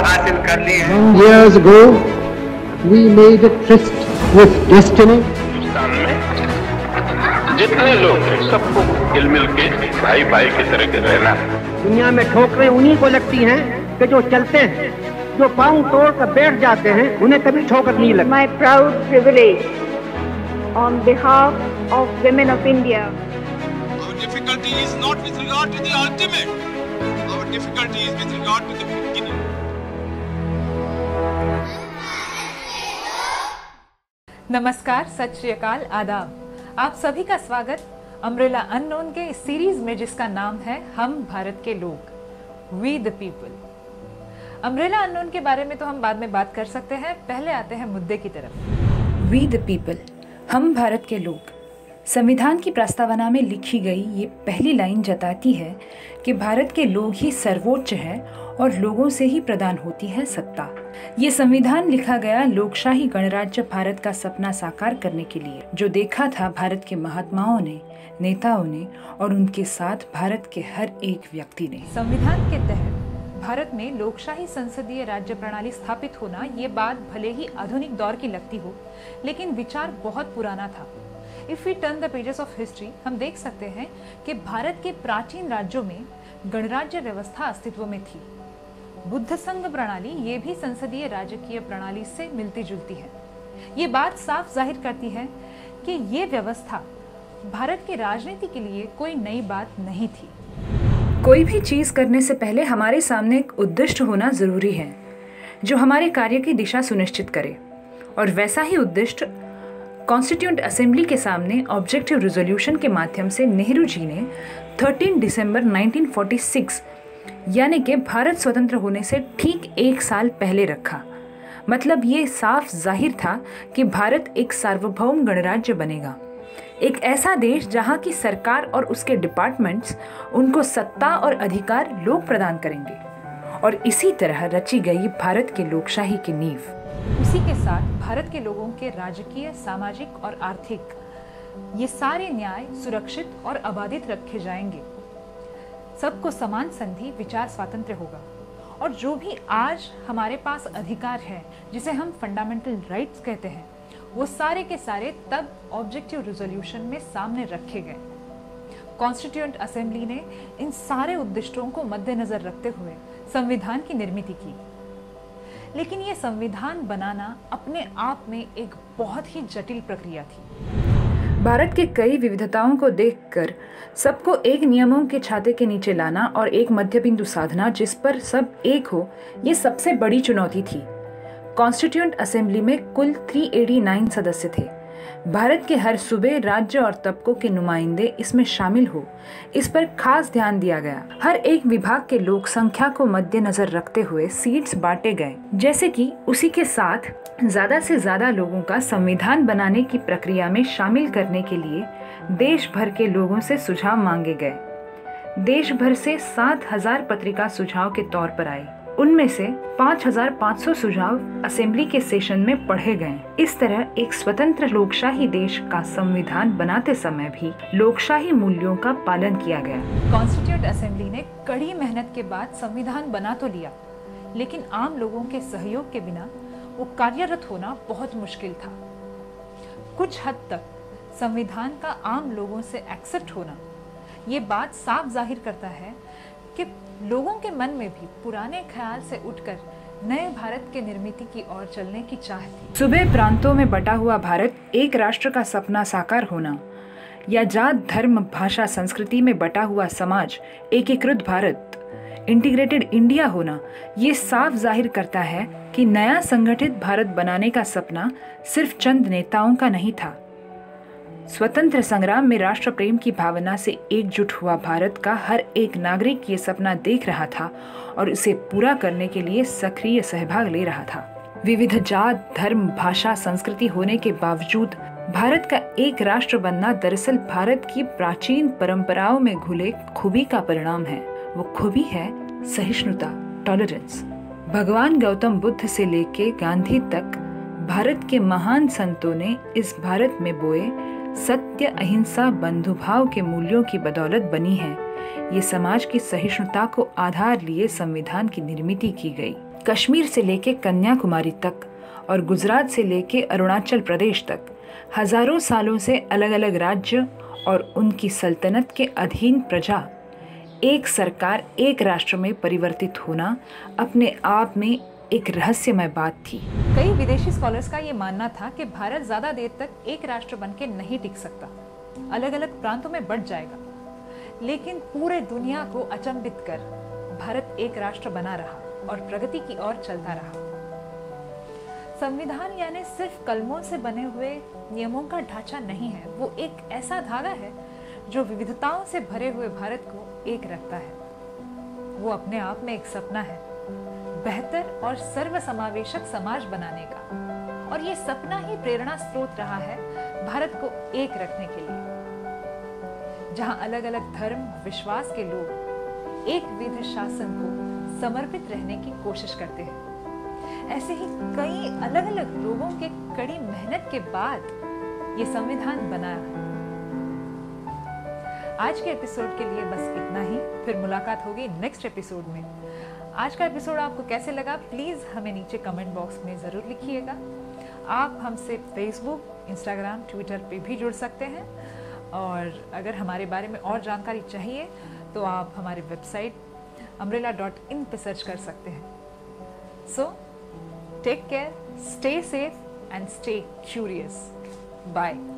हासिल कर ली है। Long years ago, we made a tryst with destiny. Hindustan में जितने लोग हैं सबको हिल मिल के भाई भाई की तरह के रहना। दुनिया में ठोकरें उन्हीं को लगती हैं कि जो चलते हैं, जो पांव तोड़ कर बैठ जाते हैं, उन्हें कभी ठोकर नहीं लगती। My proud privilege on behalf of women of India. Our difficulty is not with regard to the ultimate. Our difficulty is with regard to the beginning. नमस्कार, सत श्री अकाल, आदाब। आप सभी का स्वागत अम्ब्रेला अननोन के इस सीरीज में जिसका नाम है हम भारत के लोग, we the people. Umbrella unknown के बारे में तो हम बाद में बात कर सकते हैं, पहले आते हैं मुद्दे की तरफ। वी द पीपल, हम भारत के लोग। संविधान की प्रस्तावना में लिखी गई ये पहली लाइन जताती है कि भारत के लोग ही सर्वोच्च है और लोगों से ही प्रदान होती है सत्ता। ये संविधान लिखा गया लोकशाही गणराज्य भारत का सपना साकार करने के लिए, जो देखा था भारत के महात्माओं ने, नेताओं ने और उनके साथ भारत के हर एक व्यक्ति ने। संविधान के तहत भारत में लोकशाही संसदीय राज्य प्रणाली स्थापित होना, ये बात भले ही आधुनिक दौर की लगती हो, लेकिन विचार बहुत पुराना था। If we turn the pages of history, हम देख सकते हैं कि भारत के प्राचीन राज्यों में गणराज्य व्यवस्था अस्तित्व में थी। बुद्ध संघ प्रणाली ये भी संसदीय राजकीय प्रणाली से मिलती जुलती है। ये बात साफ जाहिर करती है कि ये व्यवस्था भारत की राजनीति के लिए कोई नई बात नहीं थी। कोई भी चीज करने से पहले हमारे सामने एक उद्दिष्ट होना जरूरी है, जो हमारे कार्य की दिशा सुनिश्चित करे, और वैसा ही उद्दिष्ट कॉन्स्टिट्यूएंट असेंबली के सामने ऑब्जेक्टिव रेजोल्यूशन के माध्यम से नेहरू जी ने 13 दिसंबर 1946 यानी कि भारत स्वतंत्र होने से ठीक एक साल पहले रखा। मतलब ये साफ जाहिर था कि भारत एक सार्वभौम गणराज्य बनेगा, एक ऐसा देश जहां की सरकार और उसके डिपार्टमेंट्स उनको सत्ता और अधिकार लोग प्रदान करेंगे, और इसी तरह रची गई भारत के लोकशाही की नींव। उसी के साथ भारत के लोगों के राजकीय, सामाजिक और आर्थिक ये सारे न्याय सुरक्षित और अबाधित रखे जाएंगे। सबको समान संधि विचार स्वातंत्र्य होगा, और जो भी आज हमारे पास अधिकार है, जिसे हम फंडामेंटल राइट्स कहते हैं, वो सारे के सारे तब ऑब्जेक्टिव रेजोल्यूशन में सामने रखे गए। कॉन्स्टिट्यूएंट असेंबली ने इन सारे उद्दिष्टों को मद्देनजर रखते हुए संविधान की निर्मित की। लेकिन ये संविधान बनाना अपने आप में एक बहुत ही जटिल प्रक्रिया थी। भारत के कई विविधताओं को देखकर सबको एक नियमों के छाते के नीचे लाना और एक मध्य बिंदु साधना जिस पर सब एक हो, ये सबसे बड़ी चुनौती थी। कॉन्स्टिट्यूएंट असेंबली में कुल 389 सदस्य थे। भारत के हर सूबे, राज्य और तबकों के नुमाइंदे इसमें शामिल हो, इस पर खास ध्यान दिया गया। हर एक विभाग के लोक संख्या को मद्देनजर रखते हुए सीट्स बांटे गए, जैसे कि उसी के साथ ज्यादा से ज्यादा लोगों का संविधान बनाने की प्रक्रिया में शामिल करने के लिए देश भर के लोगों से सुझाव मांगे गए। देश भर से 7000 पत्रिका सुझाव के तौर पर आई। उनमें से 5500 सुझाव असेंबली के सेशन में पढ़े गए। इस तरह एक स्वतंत्र लोकशाही देश का संविधान बनाते समय भी लोकशाही मूल्यों का पालन किया गया। कॉन्स्टिट्यूएंट असेंबली ने कड़ी मेहनत के बाद संविधान बना तो लिया, लेकिन आम लोगों के सहयोग के बिना वो कार्यरत होना बहुत मुश्किल था। कुछ हद तक संविधान का आम लोगों से एक्सेप्ट होना, ये बात साफ जाहिर करता है कि लोगों के मन में भी पुराने ख्याल से उठकर नए भारत के निर्मिति की ओर चलने की चाह थी। सूबे प्रांतों में बटा हुआ भारत, एक राष्ट्र का सपना साकार होना, या जात, धर्म, भाषा, संस्कृति में बटा हुआ समाज, एकीकृत भारत, इंटीग्रेटेड इंडिया होना, ये साफ जाहिर करता है कि नया संगठित भारत बनाने का सपना सिर्फ चंद नेताओं का नहीं था। स्वतंत्र संग्राम में राष्ट्र प्रेम की भावना से एकजुट हुआ भारत का हर एक नागरिक ये सपना देख रहा था और इसे पूरा करने के लिए सक्रिय सहभाग ले रहा था। विविध जात, धर्म, भाषा, संस्कृति होने के बावजूद भारत का एक राष्ट्र बनना दरअसल भारत की प्राचीन परंपराओं में घुले खूबी का परिणाम है। वो खूबी है सहिष्णुता, टॉलरेंस। भगवान गौतम बुद्ध से लेके गांधी तक भारत के महान संतों ने इस भारत में बोए सत्य, अहिंसा, बंधुभाव के मूल्यों की बदौलत बनी है। ये समाज की सहिष्णुता को आधार लिए संविधान की निर्मित की गई। कश्मीर से लेके कन्याकुमारी तक और गुजरात से लेके अरुणाचल प्रदेश तक हजारों सालों से अलग अलग राज्य और उनकी सल्तनत के अधीन प्रजा एक सरकार एक राष्ट्र में परिवर्तित होना अपने आप में एक रहस्यमय बात थी। कई विदेशी स्कॉलर्स का ये मानना था कि भारत ज्यादा देर तक एक राष्ट्र बनके नहीं टिक सकता, अलग अलग प्रांतों में बढ़ जाएगा। लेकिन पूरे दुनिया को अचंभित कर भारत एक राष्ट्र बना रहा और प्रगति की ओर चलता रहा। संविधान यानी सिर्फ कलमों से बने हुए नियमों का ढांचा नहीं है, वो एक ऐसा धागा है जो विविधताओं से भरे हुए भारत को एक रखता है। वो अपने आप में एक सपना है, बेहतर और सर्वसमावेशक समाज बनाने का, और ये सपना ही प्रेरणा स्रोत रहा है भारत को एक रखने के लिए, जहां अलग अलग धर्म विश्वास के लोग एक विधि शासन को समर्पित रहने की कोशिश करते हैं। ऐसे ही कई अलग अलग लोगों के कड़ी मेहनत के बाद ये संविधान बना है। आज के एपिसोड के लिए बस इतना ही, फिर मुलाकात होगी नेक्स्ट एपिसोड में। आज का एपिसोड आपको कैसे लगा प्लीज़ हमें नीचे कमेंट बॉक्स में ज़रूर लिखिएगा। आप हमसे फेसबुक, इंस्टाग्राम, ट्विटर पे भी जुड़ सकते हैं, और अगर हमारे बारे में और जानकारी चाहिए तो आप हमारी वेबसाइट umbrella.in पे सर्च कर सकते हैं। So take care, stay safe and stay curious. Bye.